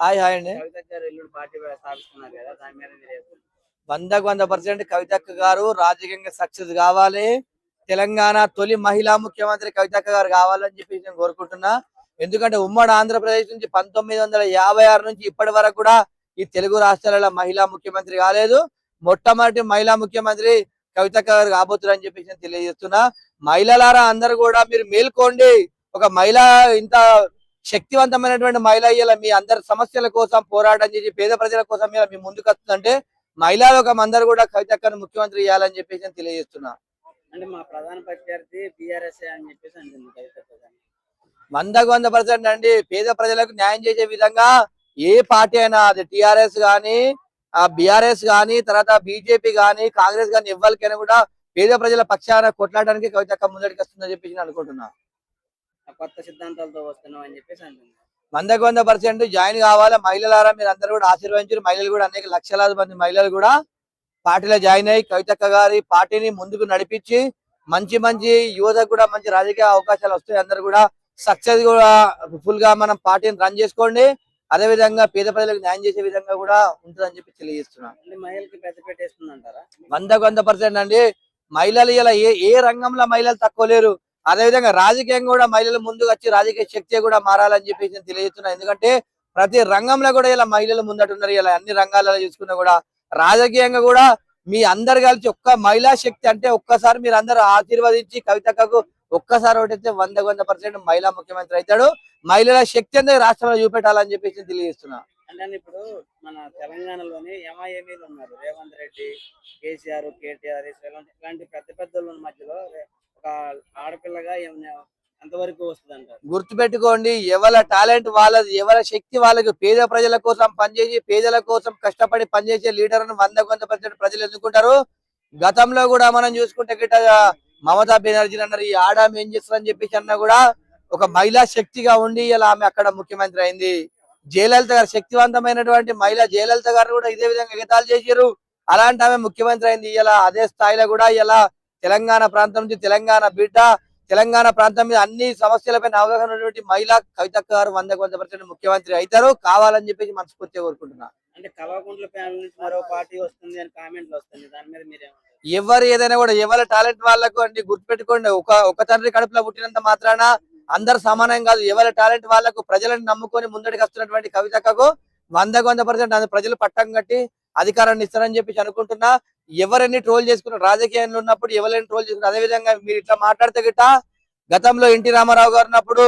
Hi hi అండి. కవిత గారు ఎల్లుండి పార్టీ స్థాపిస్తున్నారు కదా, దాని మీద మీరు 100% కవితక్క గారు రాజకీయంగా సక్సెస్ కావాలి. తెలంగాణ తొలి మహిళా ముఖ్యమంత్రి కవితక్క గారు కావాలని చెప్పి నేను కోరుకుంటున్నా. ఎందుకంటే ఉమ్మడి ఆంధ్రప్రదేశ్ నుంచి 1956 నుంచి ఇప్పటి వరకు కూడా ఈ తెలుగు రాష్ట్రాలలో మహిళా ముఖ్యమంత్రి కాలేదు. మొట్టమొదటి మహిళా ముఖ్యమంత్రి కవితక్క గారు కాబోతున్నారని చెప్పి నేను తెలియజేస్తున్నా. మహిళలారా అందరూ కూడా మీరు మేల్కోండి. ఒక మహిళ ఇంత శక్తివంతమైనటువంటి మహిళ ఇలా మీ అందరి సమస్యల కోసం పోరాటం చేసి పేద ప్రజల కోసం ఇలా మీ ముందుకు వస్తుందంటే మహిళా లోకం అందరూ కూడా కవితక్కను ముఖ్యమంత్రి చేయాలని చెప్పేసి నేను తెలియజేస్తున్నా. అంటే మా ప్రధాన ప్రత్యర్థి బీఆర్ఎస్ అని చెప్పేసి అంటుంది కవిత గారు. 100% అండి. పేద ప్రజలకు న్యాయం చేసే విధంగా ఏ పార్టీ అయినా, అది టిఆర్ఎస్ గానీ, బీఆర్ఎస్ గానీ, తర్వాత బీజేపీ గానీ, కాంగ్రెస్ గానీ, ఎవరికైనా కూడా పేద ప్రజల పక్షాన కొట్లాడడానికి కవితక్క ముందడికి వస్తుందని చెప్పేసి నేను అనుకుంటున్నా. కొత్త సిద్ధాంతాలతో వస్తున్నాం అని చెప్పేసి అంటుంది. 100% జాయిన్ కావాలి. మహిళలారా మీరు అందరూ కూడా ఆశీర్వదించారు. మహిళలు కూడా అనేక లక్షలాది మంది మహిళలు కూడా పార్టీలో జాయిన్ అయ్యి కవితక్క గారి పార్టీని ముందుకు నడిపించి మంచి మంచి యువతకు కూడా మంచి రాజకీయ అవకాశాలు వస్తాయి. అందరూ కూడా సక్సెస్ కూడా ఫుల్ గా మనం పార్టీని రన్ చేసుకోండి. అదే విధంగా పేద ప్రజలకు న్యాయం చేసే విధంగా కూడా ఉంటుందని చెప్పి తెలియజేస్తున్నాను. మహిళలకి పెద్ద పెట్టేస్తుందంటారా? 100% అండి. మహిళలు ఇలా ఏ రంగంలో మహిళలు తక్కువ లేరు. అదేవిధంగా రాజకీయంగా కూడా మహిళలు ముందుకు వచ్చి రాజకీయ శక్తి కూడా మారాలని చెప్పేసి నేను తెలియజేస్తున్నా. ఎందుకంటే ప్రతి రంగంలో కూడా ఇలా మహిళలు ముందటున్నారు. ఇలా అన్ని రంగాలలో చూసుకున్నా కూడా రాజకీయంగా కూడా మీ అందరు కలిసి ఒక్క మహిళా శక్తి అంటే ఒక్కసారి మీరు అందరూ ఆశీర్వదించి కవితక్కకు ఒక్కసారి ఒకటైతే 100% మహిళా ముఖ్యమంత్రి అవుతాడు. మహిళల శక్తి అనేది రాష్ట్రంలో చూపెట్టాలని చెప్పేసి తెలియజేస్తున్నా. అంటే ఇప్పుడు మన తెలంగాణలోని ఎంఐఎంఈలు ఉన్నారు, రేవంత్ రెడ్డి, కేసీఆర్, కేటీఆర్ ఇలాంటి పెద్ద పెద్ద మధ్యలో ఒక ఆడపిల్లగా ఎంతవరకు వస్తుంది అంటారు? గుర్తుపెట్టుకోండి, ఎవరి టాలెంట్ వాళ్ళది, ఎవరి శక్తి వాళ్ళకి. పేద ప్రజల కోసం పనిచేసి పేదల కోసం కష్టపడి పనిచేసే లీడర్ అని 100% ప్రజలు ఎందుకుంటారు. గతంలో కూడా మనం చూసుకుంటే గిట్ట మమతా బెనర్జీ అన్నారు, ఈ ఆడామె ఏం చేస్తారని చెప్పేసి అన్నా కూడా ఒక మహిళా శక్తిగా ఉండి ఇలా ఆమె అక్కడ ముఖ్యమంత్రి అయింది. జయలలిత గారు శక్తివంతమైనటువంటి మహిళ జయలలిత గారు కూడా ఇదే విధంగా ఎగతాళి చేశారు. అలాంటి ఆమె ముఖ్యమంత్రి అయింది. ఇలా అదే స్థాయిలో కూడా ఇలా తెలంగాణ ప్రాంతం నుంచి తెలంగాణ బిడ్డ, తెలంగాణ ప్రాంతం మీద అన్ని సమస్యలపైన అవగాహన ఉన్నటువంటి మహిళా కవితక్క గారు 100% ముఖ్యమంత్రి అవుతారు కావాలని చెప్పేసి మనస్ఫూర్తిగా కోరుకుంటున్నా. అంటే కల్వకుంట్ల ఫ్యామిలీ నుంచి మరో పార్టీ వస్తుంది అని కామెంట్లు వస్తుంది, దాని మీద మీరేమంటారు? ఎవరు ఏదైనా కూడా ఎవరి టాలెంట్ వాళ్ళకు అండి. గుర్తుపెట్టుకోండి, ఒక తండ్రి కడుపులో పుట్టినంత మాత్రాన అందరు సమానం కాదు. ఎవరి టాలెంట్ వాళ్ళకు ప్రజలను నమ్ముకొని ముందడికి వస్తున్నటువంటి కవితక్కకు 100% ప్రజలు పట్టం కట్టి అధికారాన్ని ఇస్తారని చెప్పేసి అనుకుంటున్నా. ఎవరెన్ని ట్రోల్ చేసుకున్నారు రాజకీయంలో ఉన్నప్పుడు, ఎవరైనా ట్రోల్ చేసుకున్నారు. అదే విధంగా మీరు ఇట్లా మాట్లాడితే గిట్ట గతంలో ఎన్టీ రామారావు గారు ఉన్నప్పుడు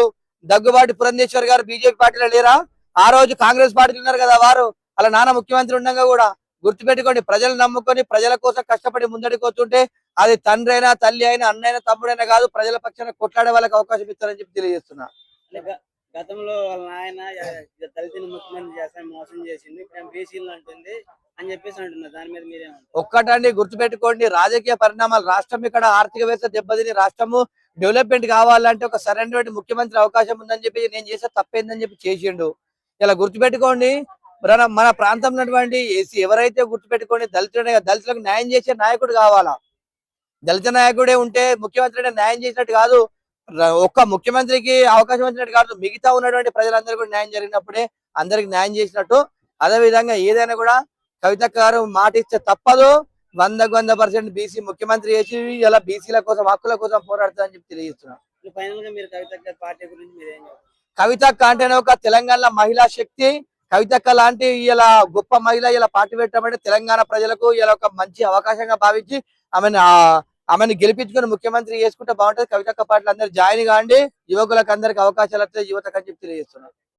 దగ్గుబాటి పురంధేశ్వర్ గారు బీజేపీ పార్టీలో లేరా? ఆ రోజు కాంగ్రెస్ పార్టీలో ఉన్నారు కదా వారు. అలా నాన్న ముఖ్యమంత్రి ఉండగా కూడా గుర్తుపెట్టుకోండి, ప్రజలు నమ్ముకొని ప్రజల కోసం కష్టపడి ముందడికి వస్తుంటే అది తండ్రి అయినా, తల్లి అయినా, అన్నైనా, తమ్ముడైనా కాదు, ప్రజల పక్షాన కొట్లాడే వాళ్ళకి అవకాశం ఇస్తారని చెప్పి తెలియజేస్తున్నా. గతంలో వాళ్ళ నాయన దళితుని ముఖ్యమంత్రి చేస్తాను మోసం చేసింది, ఇప్పుడు బీసీలు అంటుంది అని చెప్పేసి అంటున్నారు. దాని మీద మీరేమంటారు? ఒక్కటండి గుర్తుపెట్టుకోండి, రాజకీయ పరిణామాలు, రాష్ట్రం ఇక్కడ ఆర్థిక వ్యవస్థ దెబ్బతిని రాష్ట్రము డెవలప్మెంట్ కావాలంటే ఒక సరైన ముఖ్యమంత్రి అవకాశం ఉందని చెప్పి నేను చేసే తప్పేందని చెప్పి చేసిండు. ఇలా గుర్తుపెట్టుకోండి, మన ప్రాంతంలో ఉన్నటువంటి ఎవరైతే గుర్తుపెట్టుకోండి దళితులకు న్యాయం చేసే నాయకుడు కావాలా. దళిత నాయకుడే ఉంటే ముఖ్యమంత్రి న్యాయం చేసినట్టు కాదు. ఒక్క ముఖ్యమంత్రికి అవకాశం వచ్చినట్టు కాదు, మిగతా ఉన్నటువంటి ప్రజలందరూ కూడా న్యాయం జరిగినప్పుడే అందరికి న్యాయం చేసినట్టు. అదే విధంగా ఏదైనా కూడా కవితక్క గారు మాట ఇస్తే తప్పదు. 100% బీసీ ముఖ్యమంత్రి చేసి ఇలా బీసీల కోసం, హక్కుల కోసం పోరాడుతుందని చెప్పి తెలియజేస్తున్నాను. ఫైనల్ గా మీరు కవితక్క పార్టీ గురించి మీరేం చెప్తారు? కవితక్క అంటేనే ఒక తెలంగాణ మహిళా శక్తి. కవితక్క లాంటి ఇలా గొప్ప మహిళ ఇలా పార్టీ పెట్టామంటే తెలంగాణ ప్రజలకు ఇలా ఒక మంచి అవకాశంగా భావించి ఆమెను గెలిపించుకుని ముఖ్యమంత్రి చేసుకుంటే బాగుంటుంది. కవితక్క పార్టీలు అందరూ జాయిన్ కాండి. యువకులకు అందరికి అవకాశాలు వస్తాయి, యువతకు అని చెప్పి తెలియజేస్తున్నారు.